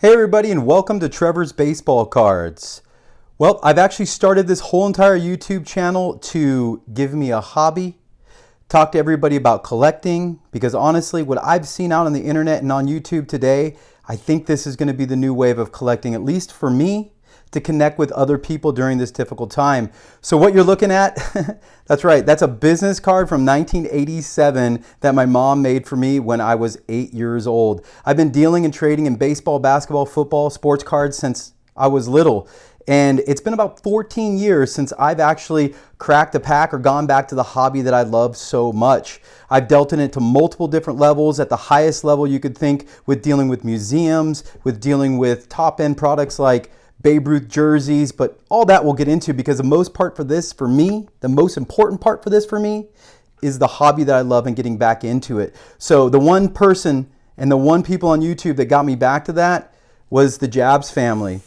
Hey everybody, and welcome to Trevor's Baseball Cards. Well, I've actually started this whole entire YouTube channel to give me a hobby, talk to everybody about collecting, because honestly, what I've seen out on the internet and on YouTube today, I think this is going to be the new wave of collecting, at least for me, to connect with other people during this difficult time. So what you're looking at, that's right, that's a business card from 1987 that my mom made for me when I was 8 years old. I've been dealing and trading in baseball, basketball, football, sports cards since I was little. And it's been about 14 years since I've actually cracked a pack or gone back to the hobby that I love so much. I've dealt in it to multiple different levels, at the highest level you could think, with dealing with museums, with dealing with top-end products like Babe Ruth jerseys, but all that we'll get into, because the most part for this for me, the most important part for this for me, is the hobby that I love and getting back into it. So the one person and the one people on YouTube that got me back to that was the JABS family.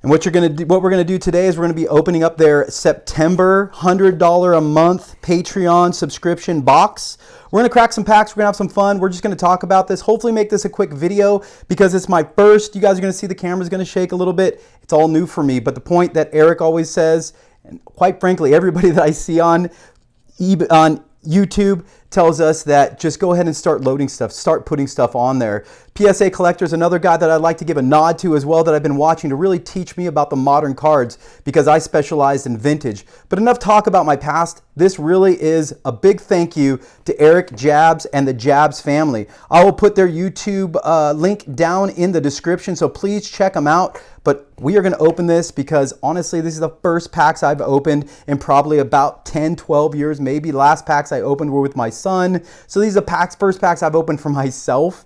And what we're gonna do today is we're gonna be opening up their September $100 a month Patreon subscription box. We're gonna crack some packs, we're gonna have some fun, we're just gonna talk about this, hopefully make this a quick video because it's my first. You guys are gonna see the camera's gonna shake a little bit. It's all new for me, but the point that Eric always says, and quite frankly, everybody that I see on YouTube tells us that just go ahead and start loading stuff, start putting stuff on there. PSA Collector is another guy that I'd like to give a nod to as well, that I've been watching to really teach me about the modern cards, because I specialized in vintage. But enough talk about my past. This really is a big thank you to Eric, JABS, and the JABS family. I will put their YouTube link down in the description, so please check them out. But we are going to open this because honestly, this is the first packs I've opened in probably about 10, 12 years, maybe. Last packs I opened were with my son. So these are first packs I've opened for myself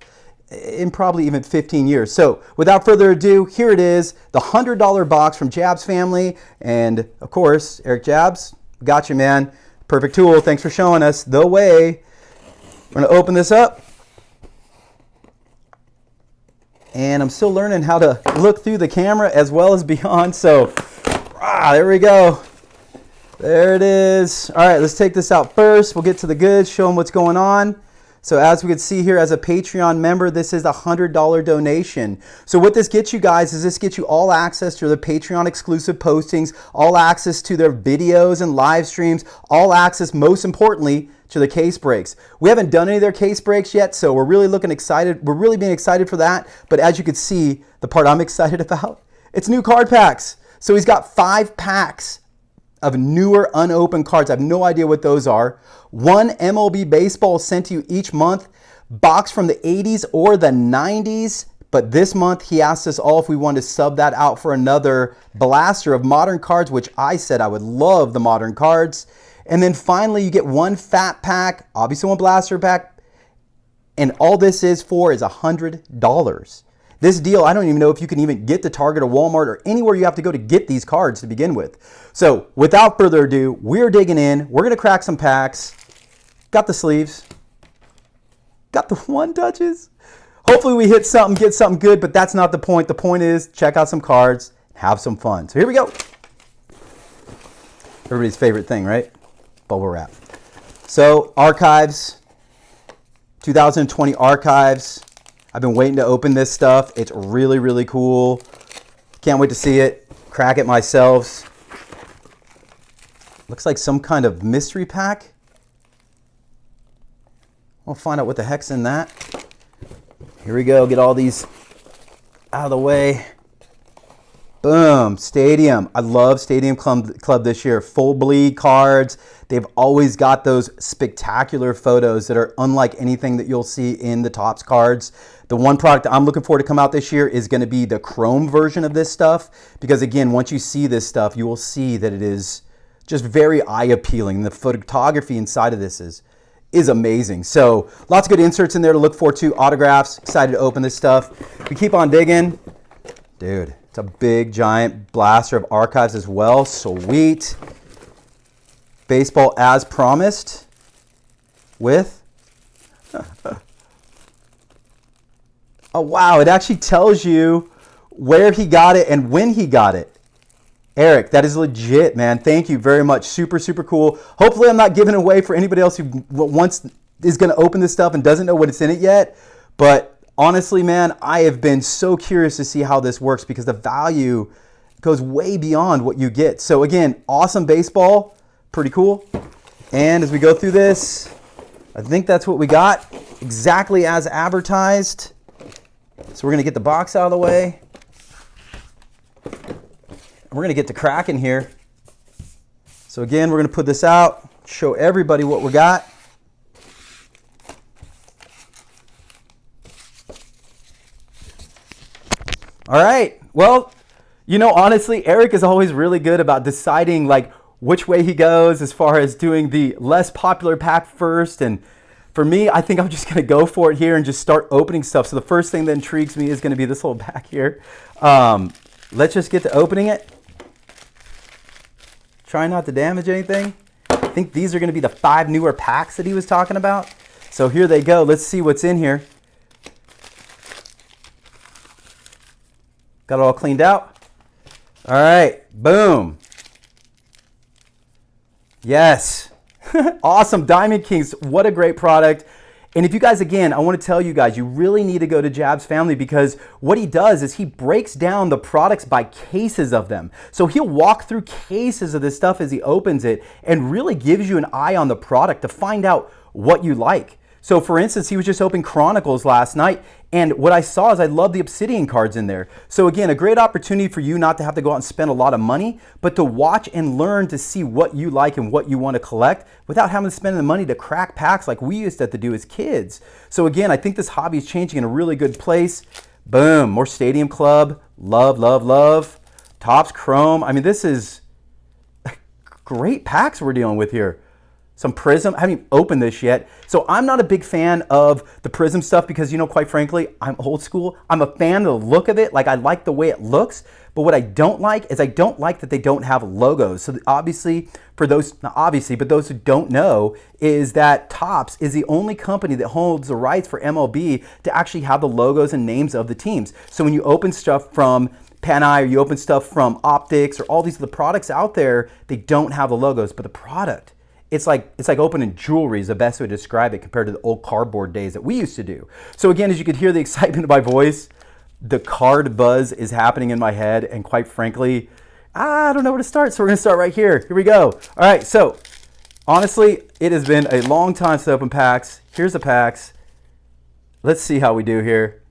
in probably even 15 years. So without further ado, here it is, the $100 box from JABS family. And of course, Eric JABS, got you, man. Perfect tool. Thanks for showing us the way. We're going to open this up. And I'm still learning how to look through the camera as well as beyond. So, there we go. There it is. All right, let's take this out first. We'll get to the goods, show them what's going on. So as we can see here, as a Patreon member, this is a $100 donation. So what this gets you guys is this gets you all access to the Patreon exclusive postings, all access to their videos and live streams, all access, most importantly, to the case breaks. We haven't done any of their case breaks yet, so we're really looking excited. We're really being excited for that. But as you can see, the part I'm excited about, it's new card packs. So he's got 5 packs of newer unopened cards. I have no idea what those are. 1 MLB baseball sent to you each month, box from the 80s or the 90s. But this month he asked us all if we wanted to sub that out for another blaster of modern cards, which I said I would love the modern cards. And then finally you get 1 fat pack, obviously 1 blaster pack, and all this is for is $100. This deal, I don't even know if you can even get to Target or Walmart or anywhere you have to go to get these cards to begin with. So without further ado, we're digging in. We're going to crack some packs. Got the sleeves. Got the one touches. Hopefully we hit something, get something good, but that's not the point. The point is check out some cards, have some fun. So here we go. Everybody's favorite thing, right? Bubble wrap. So archives, 2020 archives. I've been waiting to open this stuff. It's really, really cool. Can't wait to see it. Crack it myself. Looks like some kind of mystery pack. We'll find out what the heck's in that. Here we go. Get all these out of the way. Boom. Stadium. I love Stadium Club this year. Full bleed cards. They've always got those spectacular photos that are unlike anything that you'll see in the Topps cards. The one product that I'm looking forward to come out this year is going to be the chrome version of this stuff. Because again, once you see this stuff, you will see that it is just very eye appealing. The photography inside of this is amazing. So lots of good inserts in there to look forward to. Autographs. Excited to open this stuff. We keep on digging. Dude, it's a big giant blaster of archives as well. Sweet. Baseball as promised with oh wow, it actually tells you where he got it and when he got it. Eric, that is legit, man. Thank you very much. Super, super cool. Hopefully I'm not giving away for anybody else who is going to open this stuff and doesn't know what it's in it yet. But honestly, man, I have been so curious to see how this works because the value goes way beyond what you get. So again, awesome baseball, pretty cool. And as we go through this, I think that's what we got, exactly as advertised. So we're gonna get the box out of the way. We're gonna get to cracking here. So again, we're gonna put this out, show everybody what we got. All right, well, you know, honestly, Eric is always really good about deciding like which way he goes as far as doing the less popular pack first. And for me, I think I'm just gonna go for it here and just start opening stuff. So the first thing that intrigues me is gonna be this little pack here. Let's just get to opening it. Try not to damage anything. I think these are gonna be the 5 newer packs that he was talking about. So here they go, let's see what's in here. Got it all cleaned out. All right, boom. Yes, awesome, Diamond Kings, what a great product. And if you guys, again, I want to tell you guys, you really need to go to JABS Family because what he does is he breaks down the products by cases of them. So he'll walk through cases of this stuff as he opens it and really gives you an eye on the product to find out what you like. So for instance, he was just opening Chronicles last night, and what I saw is I love the Obsidian cards in there. So again, a great opportunity for you not to have to go out and spend a lot of money, but to watch and learn to see what you like and what you want to collect without having to spend the money to crack packs like we used to have to do as kids. So again, I think this hobby is changing in a really good place. Boom, more Stadium Club, love, love, love. Topps Chrome, I mean, this is great packs we're dealing with here. Some Prism, I haven't even opened this yet. So I'm not a big fan of the Prism stuff because, you know, quite frankly, I'm old school. I'm a fan of the look of it. Like, I like the way it looks. But what I don't like is I don't like that they don't have logos. So obviously, for those, not obviously, but those who don't know, is that Topps is the only company that holds the rights for MLB to actually have the logos and names of the teams. So when you open stuff from Panai or you open stuff from Optics or all these other products out there, they don't have the logos, but the product, it's like opening jewelry is the best way to describe it compared to the old cardboard days that we used to do. So again, as you could hear the excitement of my voice, the card buzz is happening in my head, and quite frankly, I don't know where to start, so we're gonna start right here. Here we go. All right, so honestly, it has been a long time since I opened packs. Here's the packs. Let's see how we do here.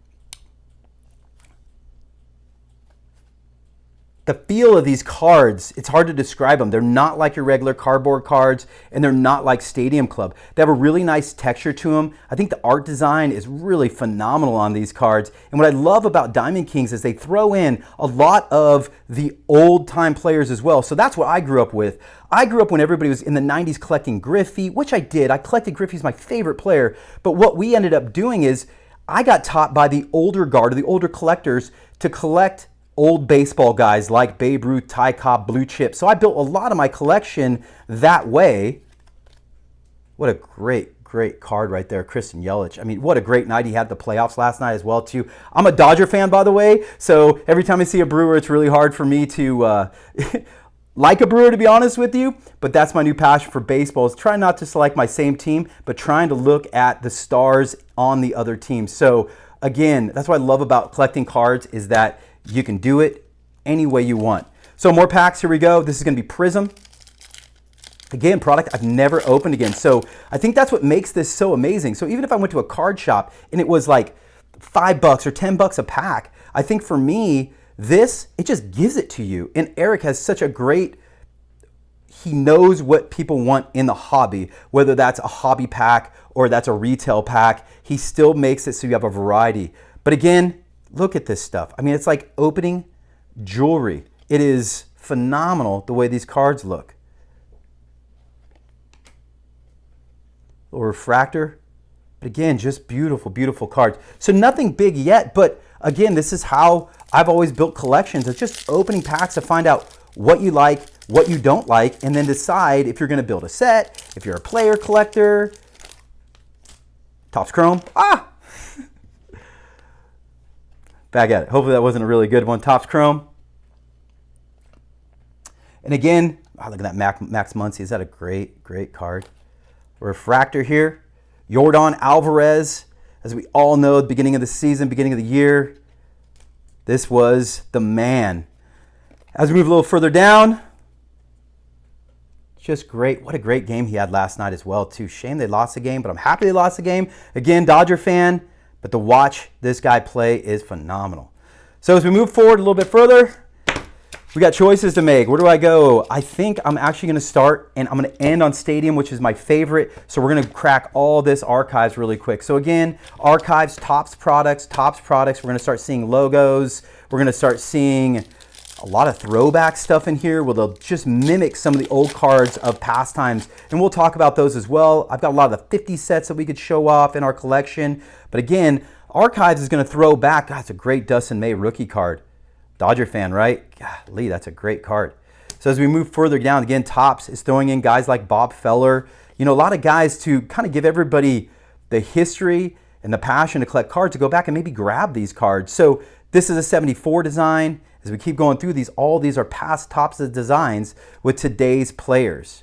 The feel of these cards, it's hard to describe them. They're not like your regular cardboard cards, and they're not like Stadium Club. They have a really nice texture to them. I think the art design is really phenomenal on these cards. And what I love about Diamond Kings is they throw in a lot of the old time players as well. So that's what I grew up with. I grew up when everybody was in the 90s collecting Griffey, which I did. I collected Griffey, he's my favorite player. But what we ended up doing is I got taught by the older guard, or the older collectors, to collect old baseball guys like Babe Ruth, Ty Cobb, Blue Chip. So I built a lot of my collection that way. What a great, great card right there, Kristen Yelich. I mean, what a great night he had the playoffs last night as well, too. I'm a Dodger fan, by the way, so every time I see a Brewer, it's really hard for me to like a Brewer, to be honest with you, but that's my new passion for baseball, is trying not to select my same team, but trying to look at the stars on the other teams. So again, that's what I love about collecting cards, is that you can do it any way you want. So more packs, here we go. This is gonna be Prism. Again, product I've never opened again. So I think that's what makes this so amazing. So even if I went to a card shop and it was like $5 or $10 a pack, I think for me, this, it just gives it to you. And Eric has such a great, he knows what people want in the hobby, whether that's a hobby pack or that's a retail pack, he still makes it so you have a variety. But again, look at this stuff. I mean, it's like opening jewelry. It is phenomenal the way these cards look. A refractor. But again, just beautiful, beautiful cards. So nothing big yet, but again, this is how I've always built collections. It's just opening packs to find out what you like, what you don't like, and then decide if you're going to build a set, if you're a player collector. Topps Chrome. Ah! Back at it. Hopefully that wasn't a really good one. Topps Chrome. And again, oh, look at that Max Muncy. Is that a great, great card? Refractor here. Yordan Alvarez. As we all know, the beginning of the season, beginning of the year, this was the man. As we move a little further down, just great. What a great game he had last night as well, too. Shame they lost the game, but I'm happy they lost the game. Again, Dodger fan, but to watch this guy play is phenomenal. So as we move forward a little bit further, we got choices to make. Where do I go? I think I'm actually going to start and I'm going to end on Stadium, which is my favorite. So we're going to crack all this archives really quick. So again, archives, Topps products. We're going to start seeing logos. We're going to start seeing a lot of throwback stuff in here where they'll just mimic some of the old cards of past times. And we'll talk about those as well. I've got a lot of the 50 sets that we could show off in our collection. But again, archives is going to throw back. God, it's a great Dustin May rookie card. Dodger fan, right? Golly, that's a great card. So as we move further down, again, Topps is throwing in guys like Bob Feller. You know, a lot of guys to kind of give everybody the history and the passion to collect cards to go back and maybe grab these cards. So this is a 74 design. As we keep going through these, all these are past Topps designs with today's players.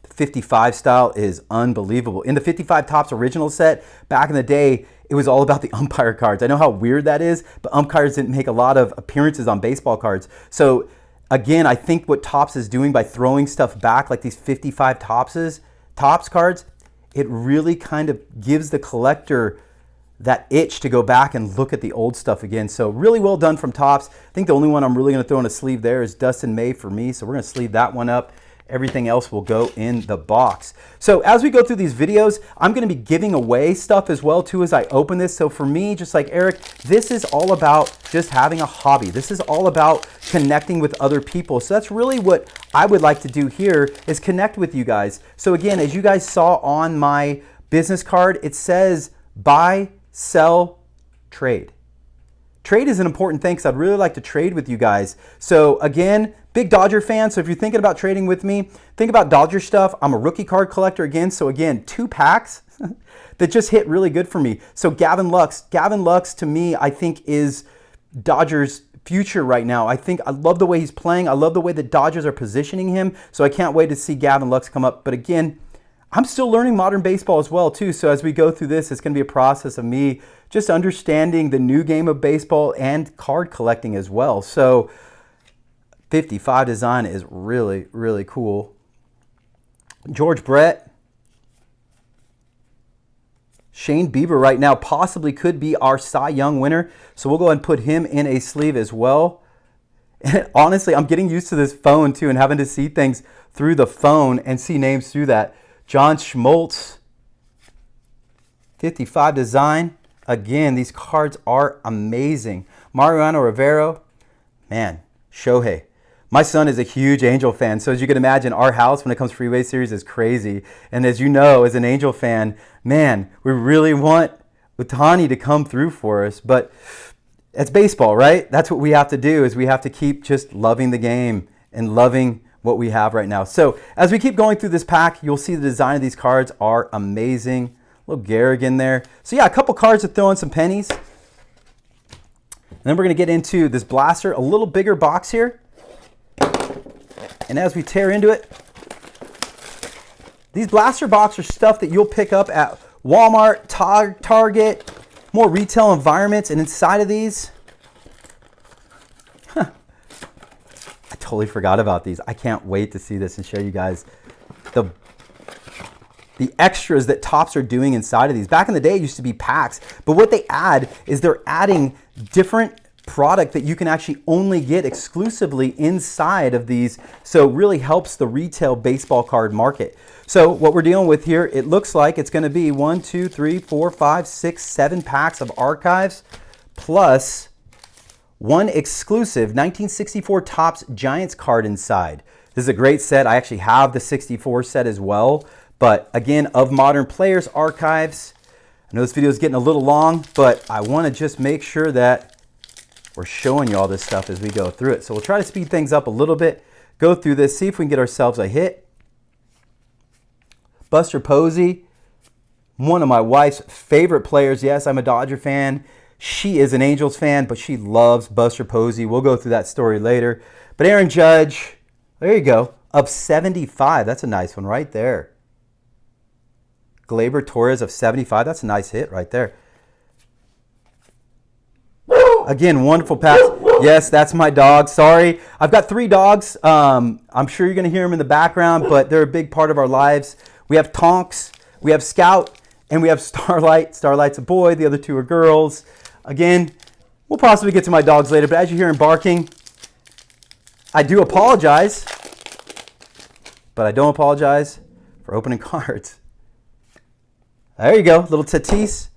The 55 style is unbelievable. In the 55 Topps original set, back in the day, it was all about the umpire cards. I know how weird that is, but umpires didn't make a lot of appearances on baseball cards. So again, I think what Topps is doing by throwing stuff back, like these 55 Topps cards, it really kind of gives the collector that itch to go back and look at the old stuff again. So really well done from Topps. I think the only one I'm really going to throw in a sleeve there is Dustin May for me. So we're going to sleeve that one up. Everything else will go in the box. So as we go through these videos, I'm going to be giving away stuff as well too as I open this. So for me, just like Eric, this is all about just having a hobby. This is all about connecting with other people. So that's really what I would like to do here is connect with you guys. So again, as you guys saw on my business card, it says buy, sell, trade. Trade is an important thing because I'd really like to trade with you guys. So again, big Dodger fan. So if you're thinking about trading with me, think about Dodger stuff. I'm a rookie card collector again. So again, 2 packs that just hit really good for me. So Gavin Lux to me, I think is Dodgers future right now. I love the way he's playing. I love the way the Dodgers are positioning him. So I can't wait to see Gavin Lux come up. But again, I'm still learning modern baseball as well too. So as we go through this, it's going to be a process of me just understanding the new game of baseball and card collecting as well. So 55 design is really, really cool. George Brett. Shane Bieber right now possibly could be our Cy Young winner. So we'll go ahead and put him in a sleeve as well. And honestly, I'm getting used to this phone too and having to see things through the phone and see names through that. John Schmoltz, 55 design. Again, these cards are amazing. Mariano Rivera, man, Shohei. My son is a huge Angel fan, so as you can imagine, our house when it comes to Freeway Series is crazy. And as you know, as an Angel fan, man, we really want Ohtani to come through for us. But it's baseball, right? That's what we have to do is we have to keep just loving the game and loving what we have right now. So as we keep going through this pack, you'll see the design of these cards are amazing. A little Gehrig in there. So yeah, a couple cards to throw in some pennies. And then we're going to get into this blaster, a little bigger box here. And as we tear into it, these blaster boxes are stuff that you'll pick up at Walmart, Target, more retail environments. And inside of these, I totally forgot about these. I can't wait to see this and show you guys the extras that Topps are doing inside of these. Back in the day, it used to be packs, but what they add is they're adding different product that you can actually only get exclusively inside of these. So it really helps the retail baseball card market. So what we're dealing with here, it looks like it's going to be 1, 2, 3, 4, 5, 6, 7 packs of archives plus one exclusive 1964 Topps Giants card inside. This is a great set. I actually have the 64 set as well. But again, of modern players archives. I know this video is getting a little long, but I want to just make sure that we're showing you all this stuff as we go through it. So we'll try to speed things up a little bit, go through this, see if we can get ourselves a hit. Buster Posey, one of my wife's favorite players. Yes, I'm a Dodger fan. She is an Angels fan, but she loves Buster Posey. We'll go through that story later. But Aaron Judge, there you go, of 75. That's a nice one right there. Glaber Torres of 75. That's a nice hit right there. Again, wonderful pass. Yes, that's my dog. Sorry. I've got 3 dogs. I'm sure you're going to hear them in the background, but they're a big part of our lives. We have Tonks, we have Scout, and we have Starlight. Starlight's a boy. The other 2 are girls. Again, we'll possibly get to my dogs later, but as you hear him barking, I do apologize, but I don't apologize for opening cards. There you go, little Tatis.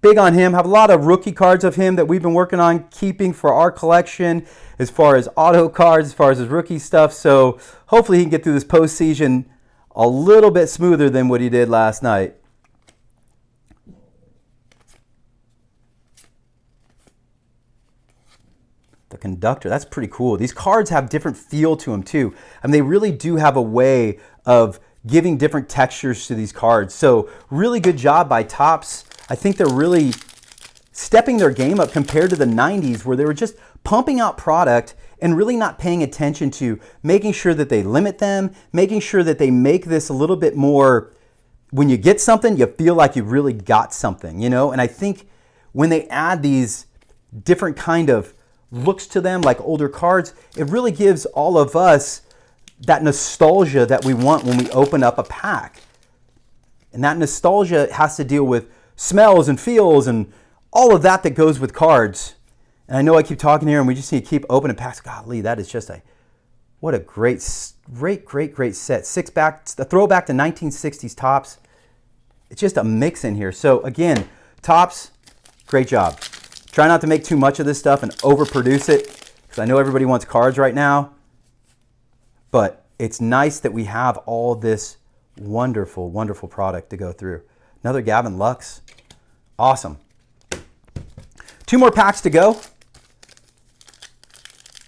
Big on him. Have a lot of rookie cards of him that we've been working on keeping for our collection as far as auto cards, as far as his rookie stuff. So hopefully he can get through this postseason a little bit smoother than what he did last night. The Conductor, that's pretty cool. These cards have different feel to them too. I mean, they really do have a way of giving different textures to these cards. So really good job by Topps. I think they're really stepping their game up compared to the 90s where they were just pumping out product and really not paying attention to making sure that they limit them, making sure that they make this a little bit more, when you get something, you feel like you really got something, you know? And I think when they add these different kind of looks to them like older cards, it really gives all of us that nostalgia that we want when we open up a pack. And that nostalgia has to deal with smells and feels and all of that that goes with cards. And I know I keep talking here and we just need to keep opening packs. Golly, that is just what a great set. 6-pack, the throwback to 1960s Topps. It's just a mix in here. So again, Topps, great job. Try not to make too much of this stuff and overproduce it because I know everybody wants cards right now. But it's nice that we have all this wonderful, wonderful product to go through. Another Gavin Lux. Awesome. 2 more packs to go.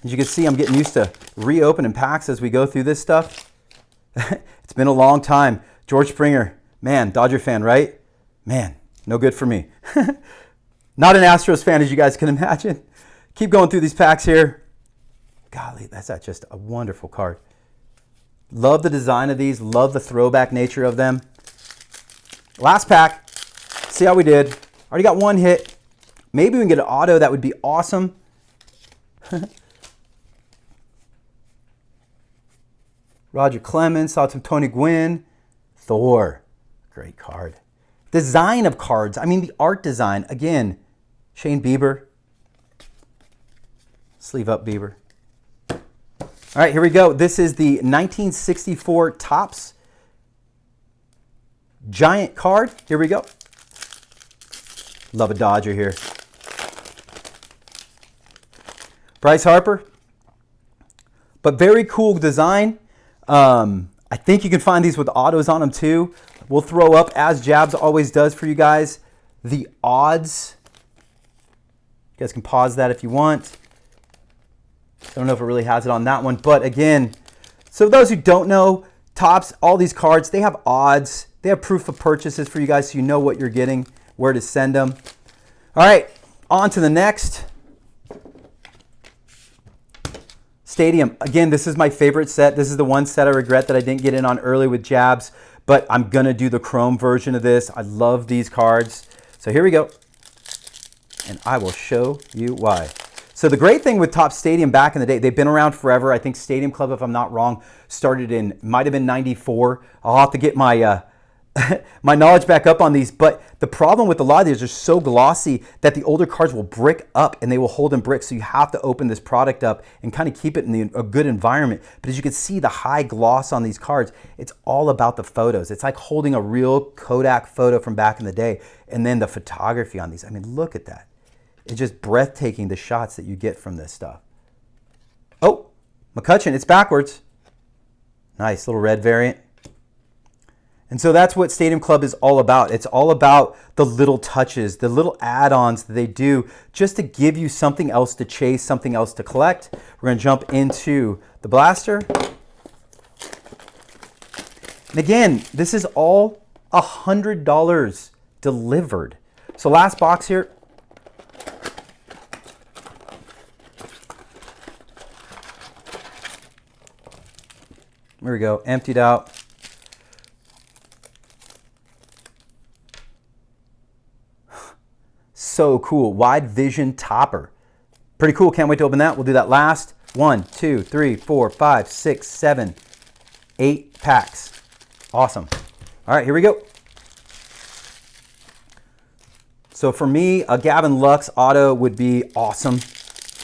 As you can see, I'm getting used to reopening packs as we go through this stuff. It's been a long time. George Springer, man, Dodger fan, right? Man, no good for me. Not an Astros fan, as you guys can imagine. Keep going through these packs here. Golly, that's just a wonderful card. Love the design of these. Love the throwback nature of them. Last pack. See how we did. Already got 1 hit. Maybe we can get an auto. That would be awesome. Roger Clemens. Saw some Tony Gwynn. Thor. Great card. Design of cards. I mean, the art design. Again, Shane Bieber. Sleeve up Bieber. All right, here we go. This is the 1964 Topps Giant card. Here we go. Love a Dodger here. Bryce Harper. But very cool design. I think you can find these with autos on them too. We'll throw up, as JABS always does for you guys, the odds. You guys can pause that if you want. I don't know if it really has it on that one, but again, so those who don't know, Topps, all these cards, they have odds. They have proof of purchases for you guys so you know what you're getting, where to send them. All right, on to the next. Stadium. Again, this is my favorite set. This is the one set I regret that I didn't get in on early with JABS, but I'm going to do the chrome version of this. I love these cards. So here we go. And I will show you why. So the great thing with Topps Stadium back in the day, they've been around forever. I think Stadium Club, if I'm not wrong, started in, might have been 94. I'll have to get my my knowledge back up on these. But the problem with a lot of these are so glossy that the older cards will brick up and they will hold in bricks. So you have to open this product up and kind of keep it in a good environment. But as you can see, the high gloss on these cards, it's all about the photos. It's like holding a real Kodak photo from back in the day. And then the photography on these. I mean, look at that. It's just breathtaking, the shots that you get from this stuff. Oh, McCutcheon, it's backwards. Nice little red variant. And so that's what Stadium Club is all about. It's all about the little touches, the little add-ons that they do just to give you something else to chase, something else to collect. We're going to jump into the blaster. And again, this is all $100 delivered. So last box here. There we go, emptied out. So cool. Wide Vision Topper. Pretty cool. Can't wait to open that. We'll do that last. 1, 2, 3, 4, 5, 6, 7, 8 packs. Awesome. All right, here we go. So for me, a Gavin Lux auto would be awesome.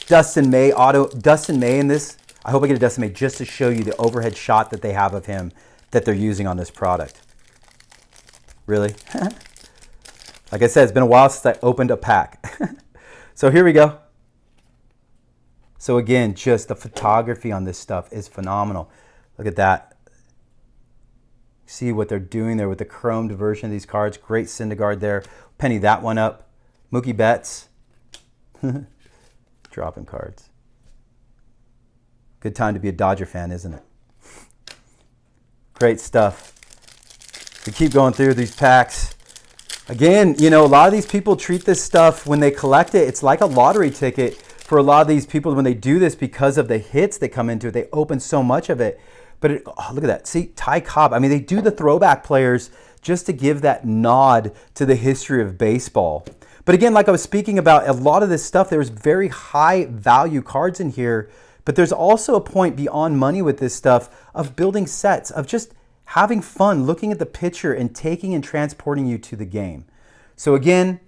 Dustin May auto. Dustin May in this. I hope I get a Dustin May just to show you the overhead shot that they have of him that they're using on this product. Really? Like I said, it's been a while since I opened a pack. So here we go. So again, just the photography on this stuff is phenomenal. Look at that. See what they're doing there with the chromed version of these cards. Great Syndergaard there. Penny that one up. Mookie Betts. Dropping cards. Good time to be a Dodger fan, isn't it? Great stuff. We keep going through these packs. Again, you know, a lot of these people treat this stuff when they collect it. It's like a lottery ticket for a lot of these people when they do this because of the hits that come into it. They open so much of it. But oh, look at that. See, Ty Cobb. I mean, they do the throwback players just to give that nod to the history of baseball. But again, like I was speaking about, a lot of this stuff, there's very high value cards in here. But there's also a point beyond money with this stuff of building sets, of just having fun, looking at the picture and taking and transporting you to the game. So again,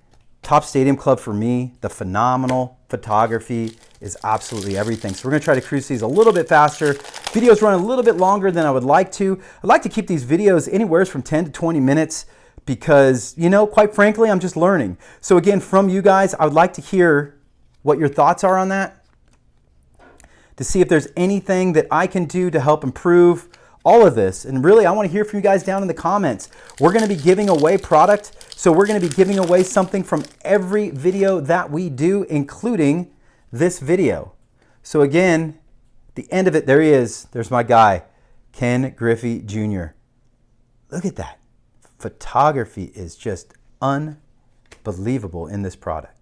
Topps Stadium Club for me, the phenomenal photography is absolutely everything. So we're going to try to cruise these a little bit faster. Videos run a little bit longer than I would like to. I'd like to keep these videos anywhere from 10 to 20 minutes because, you know, quite frankly, I'm just learning. So again, from you guys, I would like to hear what your thoughts are on that, to see if there's anything that I can do to help improve all of this. And really, I want to hear from you guys down in the comments. We're going to be giving away product. So we're going to be giving away something from every video that we do, including this video. So again, the end of it, there he is. There's my guy, Ken Griffey Jr. Look at that. Photography is just unbelievable in this product.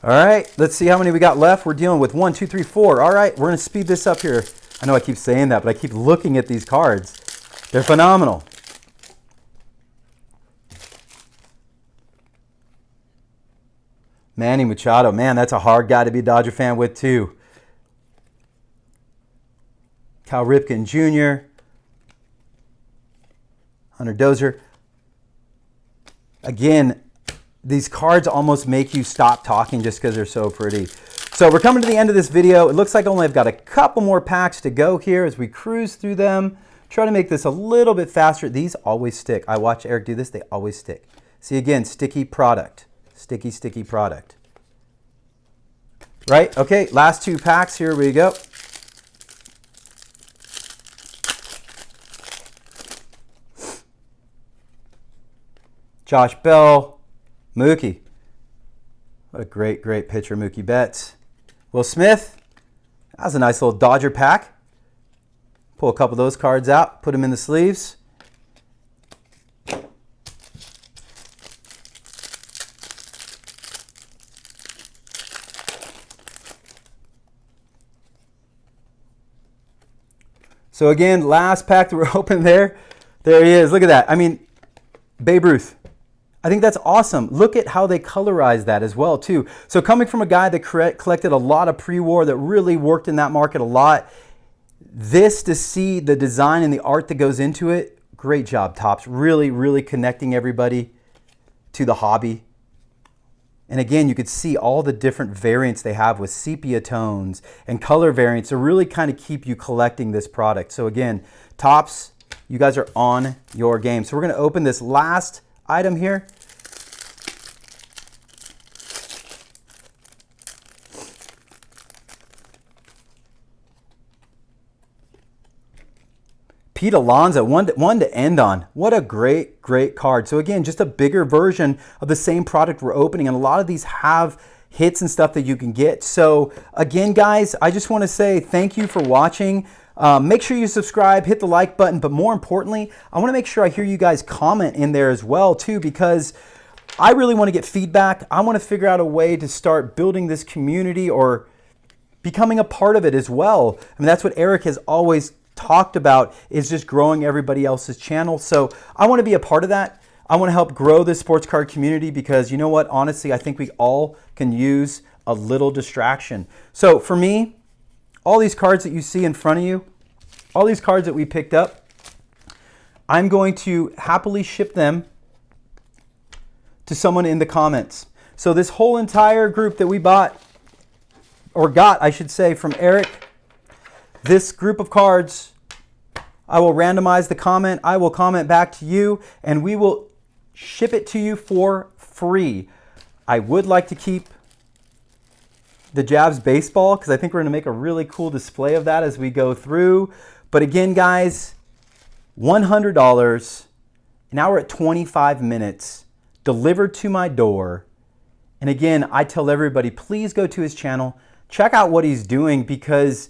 All right, let's see how many we got left. We're dealing with 1, 2, 3, 4. All right, we're going to speed this up here. I know I keep saying that, but I keep looking at these cards. They're phenomenal. Manny Machado, man, that's a hard guy to be a Dodger fan with too. Cal Ripken Jr., Hunter Dozier. Again, these cards almost make you stop talking just because they're so pretty. So we're coming to the end of this video. It looks like only I've got a couple more packs to go here as we cruise through them. Try to make this a little bit faster. These always stick. I watch Eric do this. They always stick. See, again, sticky product. Sticky, sticky product. Right? Okay, last 2 packs. Here we go. Josh Bell. Mookie. What a great, great pitcher, Mookie Betts. Will Smith. That was a nice little Dodger pack. Pull a couple of those cards out, put them in the sleeves. So again, last pack that we're opening there. There he is. Look at that. I mean, Babe Ruth. I think that's awesome. Look at how they colorize that as well, too. So coming from a guy that collected a lot of pre-war, that really worked in that market a lot, this, to see the design and the art that goes into it, great job, Topps. Really, really connecting everybody to the hobby. And again, you could see all the different variants they have with sepia tones and color variants to really kind of keep you collecting this product. So again, Topps, you guys are on your game. So we're going to open this last item here. Pete Alonso, one to end on. What a great, great card. So again, just a bigger version of the same product we're opening. And a lot of these have hits and stuff that you can get. So again, guys, I just want to say thank you for watching. Make sure you subscribe, hit the like button, but more importantly, I want to make sure I hear you guys comment in there as well too, because I really want to get feedback. I want to figure out a way to start building this community or becoming a part of it as well. I mean, that's what Eric has always talked about is just growing everybody else's channel. So I want to be a part of that. I want to help grow this sports card community because you know what? Honestly, I think we all can use a little distraction. So for me, all these cards that you see in front of you, all these cards that we picked up, I'm going to happily ship them to someone in the comments. So this whole entire group that we bought, or got, I should say, from Eric, this group of cards, I will randomize the comment. I will comment back to you, and we will ship it to you for free. I would like to keep the JABS baseball because I think we're going to make a really cool display of that as we go through. But again, guys, $100. Now we're at 25 minutes delivered to my door. And again, I tell everybody, please go to his channel, check out what he's doing because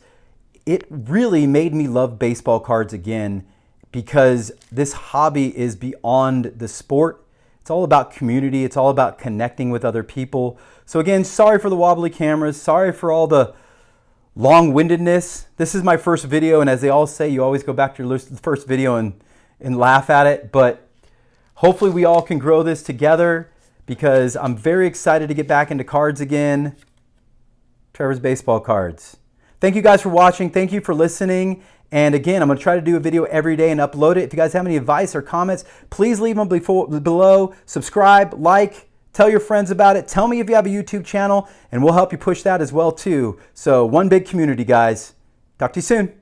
it really made me love baseball cards again because this hobby is beyond the sport. It's all about community. It's all about connecting with other people. So again, sorry for the wobbly cameras. Sorry for all the long-windedness. This is my first video, and as they all say, you always go back to your first video and laugh at it. But hopefully we all can grow this together because I'm very excited to get back into cards again. Trevor's baseball cards. Thank you guys for watching. Thank you for listening. And again, I'm going to try to do a video every day and upload it. If you guys have any advice or comments, please leave them below. Subscribe, like, tell your friends about it. Tell me if you have a YouTube channel, and we'll help you push that as well too. So one big community, guys. Talk to you soon.